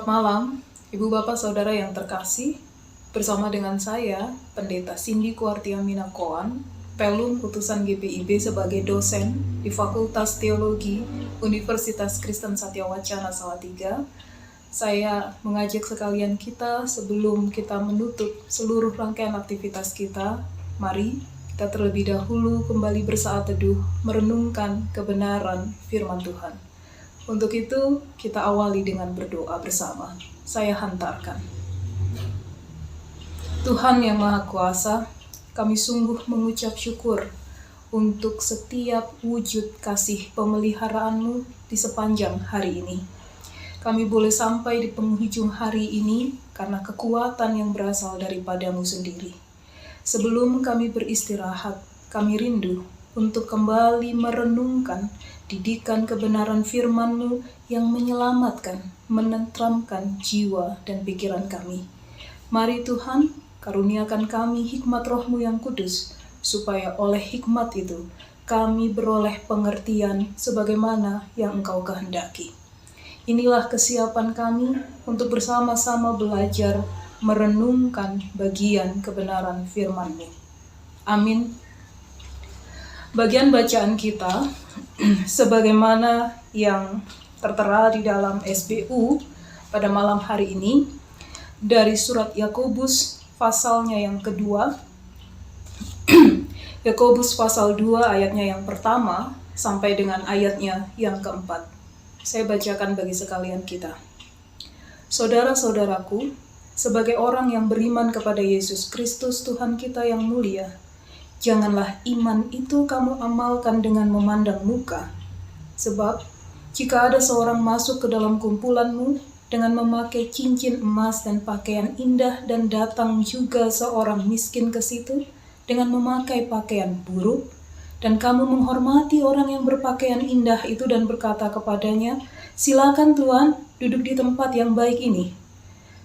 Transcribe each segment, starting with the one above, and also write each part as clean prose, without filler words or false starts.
Selamat malam, Ibu Bapak Saudara yang terkasih. Bersama dengan saya, Pendeta Cindy Kuartiamina Koan, Pelum Utusan GPIB sebagai dosen di Fakultas Teologi Universitas Kristen Satyawacana Salatiga. Saya mengajak sekalian kita sebelum kita menutup seluruh rangkaian aktivitas kita, mari kita terlebih dahulu kembali bersaat teduh merenungkan kebenaran firman Tuhan. Untuk itu, kita awali dengan berdoa bersama. Saya hantarkan. Tuhan yang Maha Kuasa, kami sungguh mengucap syukur untuk setiap wujud kasih pemeliharaanmu di sepanjang hari ini. Kami boleh sampai di penghujung hari ini karena kekuatan yang berasal daripadamu sendiri. Sebelum kami beristirahat, kami rindu untuk kembali merenungkan didikan kebenaran firman-Mu yang menyelamatkan, menenteramkan jiwa dan pikiran kami. Mari Tuhan, karuniakan kami hikmat Roh-Mu yang kudus, supaya oleh hikmat itu kami beroleh pengertian sebagaimana yang Engkau kehendaki. Inilah kesiapan kami untuk bersama-sama belajar merenungkan bagian kebenaran firman-Mu. Amin. Bagian bacaan kita sebagaimana yang tertera di dalam SBU pada malam hari ini dari surat Yakobus pasalnya yang kedua, Yakobus pasal 2 ayatnya yang pertama sampai dengan ayatnya yang keempat. Saya bacakan bagi sekalian kita. Saudara-saudaraku, sebagai orang yang beriman kepada Yesus Kristus Tuhan kita yang mulia, janganlah iman itu kamu amalkan dengan memandang muka. Sebab, jika ada seorang masuk ke dalam kumpulanmu dengan memakai cincin emas dan pakaian indah dan datang juga seorang miskin ke situ dengan memakai pakaian buruk, dan kamu menghormati orang yang berpakaian indah itu dan berkata kepadanya, "Silakan Tuan, duduk di tempat yang baik ini."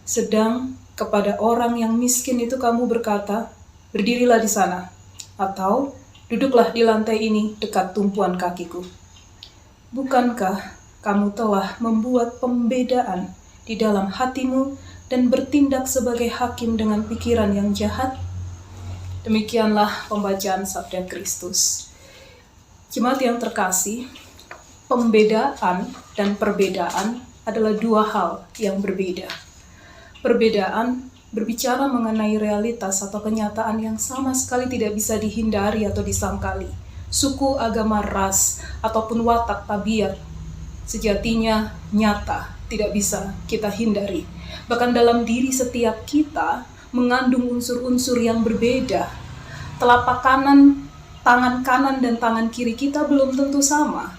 Sedang kepada orang yang miskin itu kamu berkata, "Berdirilah di sana," atau "Duduklah di lantai ini dekat tumpuan kakiku." Bukankah kamu telah membuat pembedaan di dalam hatimu dan bertindak sebagai hakim dengan pikiran yang jahat? Demikianlah pembacaan Sabda Kristus. Jemaat yang terkasih, pembedaan dan perbedaan adalah dua hal yang berbeda. Perbedaan berbicara mengenai realitas atau kenyataan yang sama sekali tidak bisa dihindari atau disangkali. Suku, agama, ras, ataupun watak tabiat sejatinya nyata, tidak bisa kita hindari. Bahkan dalam diri setiap kita mengandung unsur-unsur yang berbeda. Telapak kanan, tangan kanan dan tangan kiri kita belum tentu sama.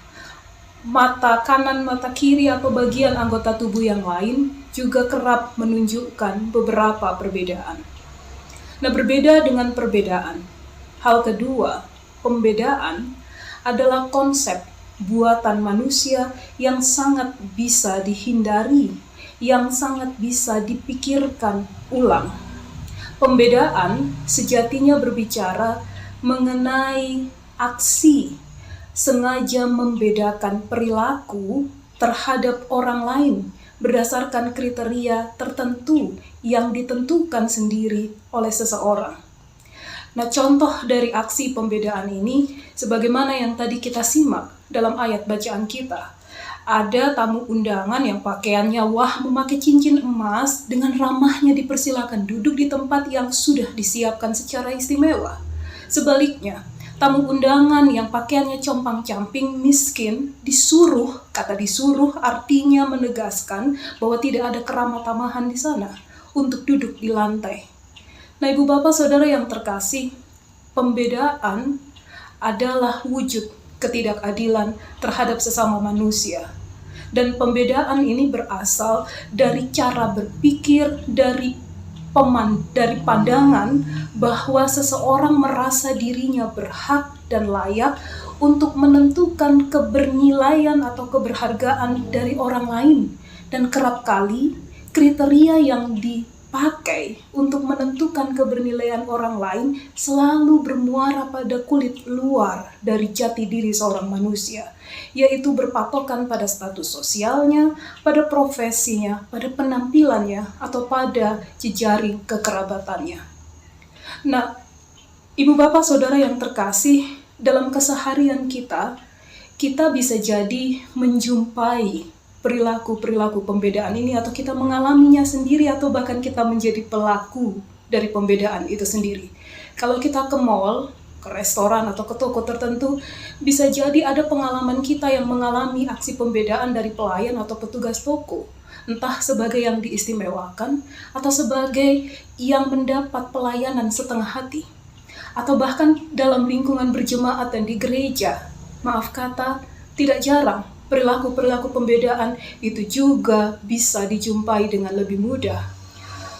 Mata kanan, mata kiri atau bagian anggota tubuh yang lain juga kerap menunjukkan beberapa perbedaan. Nah, berbeda dengan perbedaan. Hal kedua, pembedaan adalah konsep buatan manusia yang sangat bisa dihindari, yang sangat bisa dipikirkan ulang. Pembedaan sejatinya berbicara mengenai aksi, sengaja membedakan perilaku terhadap orang lain berdasarkan kriteria tertentu yang ditentukan sendiri oleh seseorang. Nah, contoh dari aksi pembedaan ini, sebagaimana yang tadi kita simak dalam ayat bacaan kita. Ada tamu undangan yang pakaiannya memakai cincin emas, dengan ramahnya dipersilakan duduk di tempat yang sudah disiapkan secara istimewa. Sebaliknya, tamu undangan yang pakaiannya compang-camping, miskin, disuruh, kata disuruh artinya menegaskan bahwa tidak ada keramah tamahan di sana untuk duduk di lantai. Nah, Ibu Bapak Saudara yang terkasih, pembedaan adalah wujud ketidakadilan terhadap sesama manusia. Dan pembedaan ini berasal dari cara berpikir, dari pandangan bahwa seseorang merasa dirinya berhak dan layak untuk menentukan kebernilaian atau keberhargaan dari orang lain. Dan kerap kali kriteria yang dipakai untuk menentukan kebernilaian orang lain selalu bermuara pada kulit luar dari jati diri seorang manusia, yaitu berpatokan pada status sosialnya, pada profesinya, pada penampilannya, atau pada jejaring kekerabatannya. Nah, Ibu Bapak Saudara yang terkasih, dalam keseharian kita bisa jadi menjumpai perilaku-perilaku pembedaan ini, atau kita mengalaminya sendiri, atau bahkan kita menjadi pelaku dari pembedaan itu sendiri. Kalau kita ke mall, ke restoran, atau ke toko tertentu, bisa jadi ada pengalaman kita yang mengalami aksi pembedaan dari pelayan atau petugas toko, entah sebagai yang diistimewakan atau sebagai yang mendapat pelayanan setengah hati, atau bahkan dalam lingkungan berjemaat dan di gereja. Maaf kata, tidak jarang perilaku-perilaku pembedaan itu juga bisa dijumpai dengan lebih mudah.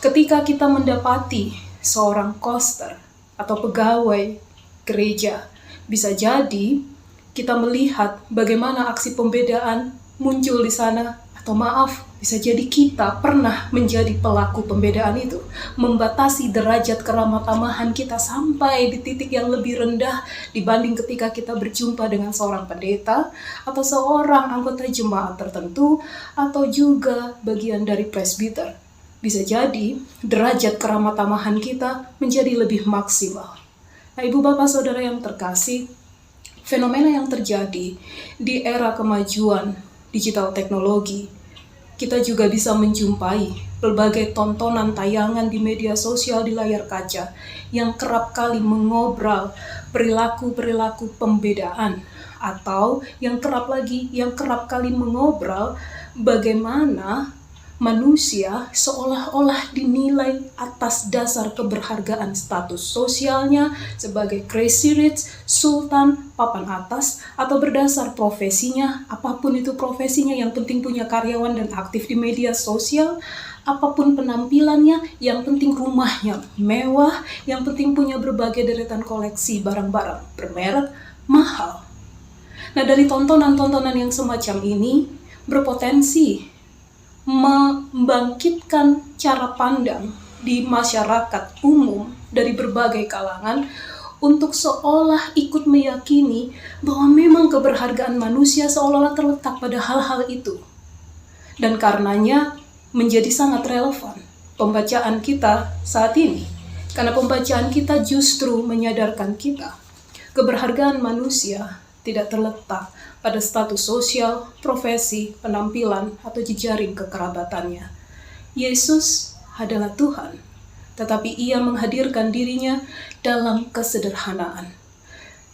Ketika kita mendapati seorang koster atau pegawai gereja, bisa jadi kita melihat bagaimana aksi pembedaan muncul di sana, atau maaf, bisa jadi kita pernah menjadi pelaku pembedaan itu, membatasi derajat keramatamahan kita sampai di titik yang lebih rendah dibanding ketika kita berjumpa dengan seorang pendeta atau seorang anggota jemaat tertentu, atau juga bagian dari presbiter. Bisa jadi derajat keramatamahan kita menjadi lebih maksimal. Nah, Ibu Bapak Saudara yang terkasih, fenomena yang terjadi di era kemajuan digital teknologi, kita juga bisa menjumpai berbagai tontonan tayangan di media sosial di layar kaca yang kerap kali mengobrol perilaku-perilaku pembedaan, atau yang kerap kali mengobrol bagaimana manusia seolah-olah dinilai atas dasar keberhargaan status sosialnya sebagai crazy rich, sultan, papan atas, atau berdasar profesinya, apapun itu profesinya, yang penting punya karyawan dan aktif di media sosial, apapun penampilannya, yang penting rumahnya mewah, yang penting punya berbagai deretan koleksi barang-barang bermerek mahal. Nah, dari tontonan-tontonan yang semacam ini berpotensi membangkitkan cara pandang di masyarakat umum dari berbagai kalangan untuk seolah ikut meyakini bahwa memang keberhargaan manusia seolah-olah terletak pada hal-hal itu. Dan karenanya menjadi sangat relevan pembacaan kita saat ini, karena pembacaan kita justru menyadarkan kita keberhargaan manusia tidak terletak pada status sosial, profesi, penampilan, atau jejaring kekerabatannya. Yesus adalah Tuhan, tetapi Ia menghadirkan dirinya dalam kesederhanaan.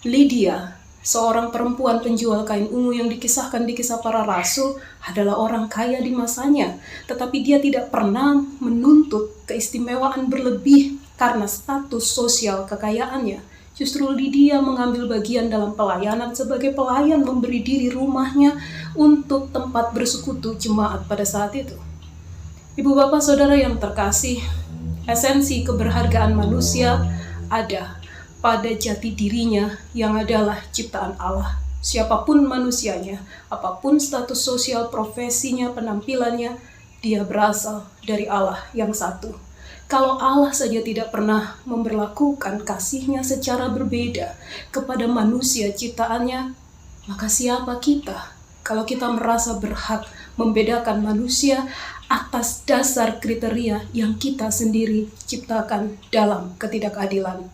Lydia, seorang perempuan penjual kain ungu yang dikisahkan di Kisah Para Rasul, adalah orang kaya di masanya, tetapi dia tidak pernah menuntut keistimewaan berlebih karena status sosial kekayaannya. Justru Lydia mengambil bagian dalam pelayanan sebagai pelayan, memberi diri rumahnya untuk tempat bersekutu jemaat pada saat itu. Ibu Bapak Saudara yang terkasih, esensi keberhargaan manusia ada pada jati dirinya yang adalah ciptaan Allah. Siapapun manusianya, apapun status sosial, profesinya, penampilannya, dia berasal dari Allah yang satu. Kalau Allah saja tidak pernah memberlakukan kasih-Nya secara berbeda kepada manusia ciptaannya, maka siapa kita kalau kita merasa berhak membedakan manusia atas dasar kriteria yang kita sendiri ciptakan dalam ketidakadilan?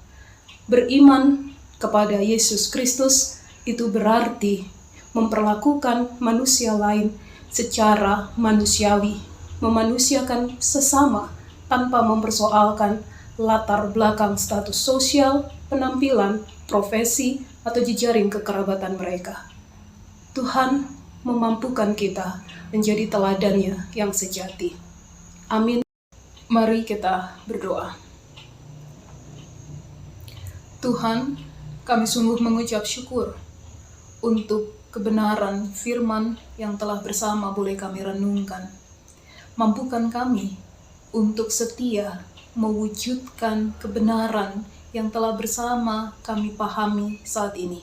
Beriman kepada Yesus Kristus itu berarti memperlakukan manusia lain secara manusiawi, memanusiakan sesama, tanpa mempersoalkan latar belakang status sosial, penampilan, profesi, atau jejaring kekerabatan mereka. Tuhan memampukan kita menjadi teladannya yang sejati. Amin. Mari kita berdoa. Tuhan, kami sungguh mengucap syukur untuk kebenaran firman yang telah bersama boleh kami renungkan. Mampukan kami untuk setia mewujudkan kebenaran yang telah bersama kami pahami saat ini.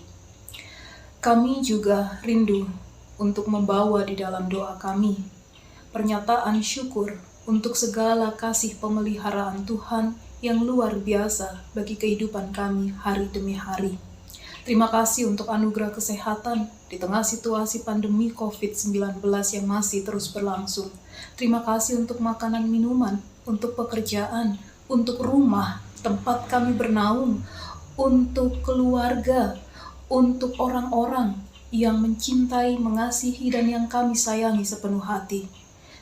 Kami juga rindu untuk membawa di dalam doa kami pernyataan syukur untuk segala kasih pemeliharaan Tuhan yang luar biasa bagi kehidupan kami hari demi hari. Terima kasih untuk anugerah kesehatan di tengah situasi pandemi COVID-19 yang masih terus berlangsung. Terima kasih untuk makanan minuman, untuk pekerjaan, untuk rumah, tempat kami bernaung, untuk keluarga, untuk orang-orang yang mencintai, mengasihi, dan yang kami sayangi sepenuh hati.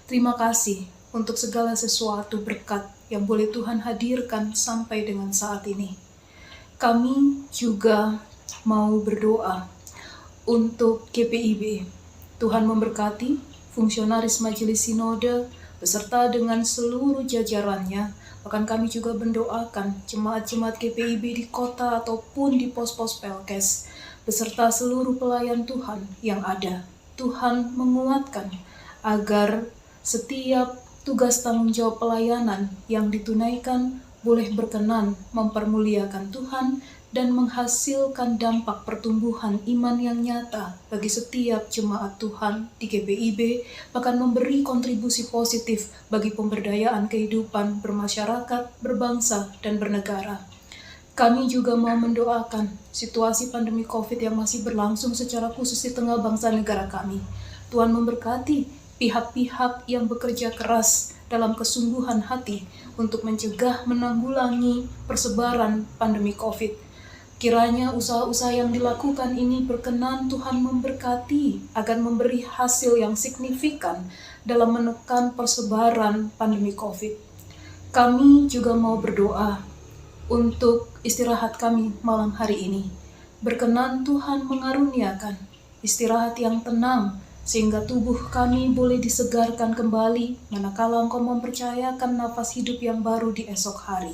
Terima kasih untuk segala sesuatu berkat yang boleh Tuhan hadirkan sampai dengan saat ini. Kami juga mau berdoa untuk GPIB. Tuhan memberkati fungsionaris Majelis Sinode beserta dengan seluruh jajarannya. Bahkan kami juga mendoakan jemaat-jemaat GPIB di kota ataupun di pos-pos Pelkes beserta seluruh pelayan Tuhan yang ada. Tuhan menguatkan agar setiap tugas tanggung jawab pelayanan yang ditunaikan boleh berkenan mempermuliakan Tuhan dan menghasilkan dampak pertumbuhan iman yang nyata bagi setiap jemaat Tuhan di GPIB, bahkan memberi kontribusi positif bagi pemberdayaan kehidupan bermasyarakat, berbangsa, dan bernegara. Kami juga mau mendoakan situasi pandemi COVID yang masih berlangsung secara khusus di tengah bangsa negara kami. Tuhan memberkati pihak-pihak yang bekerja keras dalam kesungguhan hati untuk mencegah, menanggulangi persebaran pandemi COVID. Kiranya usaha-usaha yang dilakukan ini berkenan Tuhan memberkati agar memberi hasil yang signifikan dalam menekan persebaran pandemi COVID. Kami juga mau berdoa untuk istirahat kami malam hari ini. Berkenan Tuhan mengaruniakan istirahat yang tenang, sehingga tubuh kami boleh disegarkan kembali manakala Engkau mempercayakan nafas hidup yang baru di esok hari.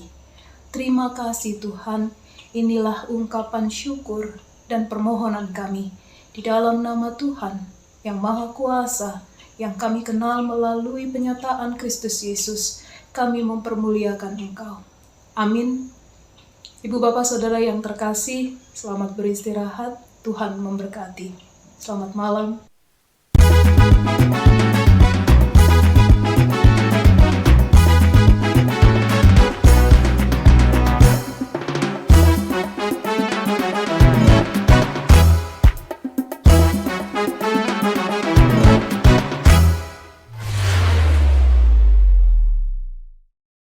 Terima kasih Tuhan, inilah ungkapan syukur dan permohonan kami di dalam nama Tuhan yang Maha Kuasa, yang kami kenal melalui penyataan Kristus Yesus. Kami mempermuliakan Engkau. Amin. Ibu Bapak Saudara yang terkasih, selamat beristirahat. Tuhan memberkati. Selamat malam.